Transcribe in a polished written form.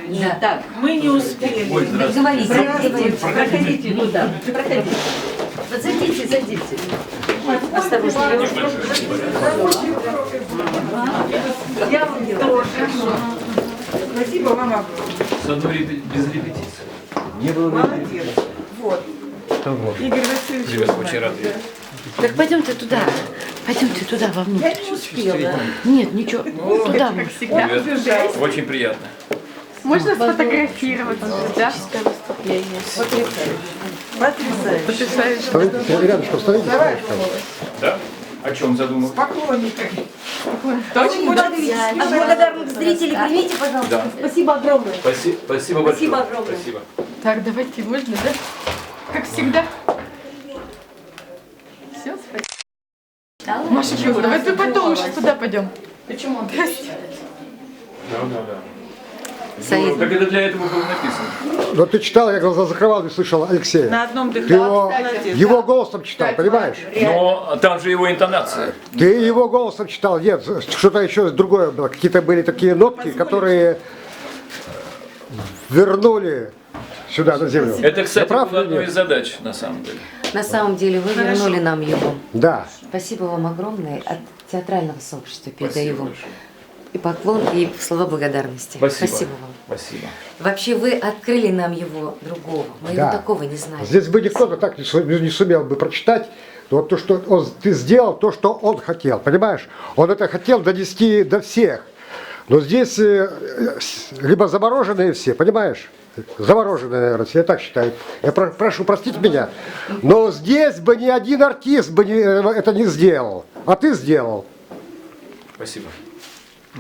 Да. Так, мы не успели. Говорите. Проходите, ну да. Проходите. Вот зайдите. Осторожно. Я вам тоже. Спасибо вам огромное. С одной без репетиции. Не было Молодец. Вот. Игорь Васильевич. Ребята, очень рад. Так пойдемте туда. Пойдемте туда, вовнутрь. Я не успела. Нет, ничего. Туда. Ребят, очень приятно. Можно сфотографироваться, да? Потрясающе. Рядышком стоите. Да? О чем задумал? Поклонниками. А благодарных зрителей примите, пожалуйста. Да. Спасибо огромное. Спасибо большое. Спасибо огромное. Спасибо. Так, давайте, можно, да? Как всегда. Все, спасибо. Маша, давай ты потом уже туда пойдем. Почему? Да. Саид. Так это для этого было написано. Но ты читал, я глаза закрывал и слышал Алексея. На одном Ты дыхании. его голосом читал, понимаешь? Но там же его интонация. Ты его голосом читал. Нет, что-то еще другое было. Какие-то были такие нотки, которые вернули сюда, на землю. Это, кстати, Я прав была или одной нет? из задач, на самом деле. На самом деле вы вернули нам его. Да. Спасибо вам огромное. От театрального сообщества передаю Спасибо вам. большое. И поклон, и слова благодарности. Спасибо. вам. Спасибо. Вообще вы открыли нам его другого. Мы Да. его такого не знали. Здесь бы никто так не сумел бы прочитать. Вот то, что ты сделал, то, что он хотел, понимаешь? Он это хотел донести до всех. Но здесь либо замороженные все, понимаешь? Замороженные, наверное, я так считаю. Я прошу простить меня. Но здесь бы ни один артист бы это не сделал. А ты сделал. Спасибо.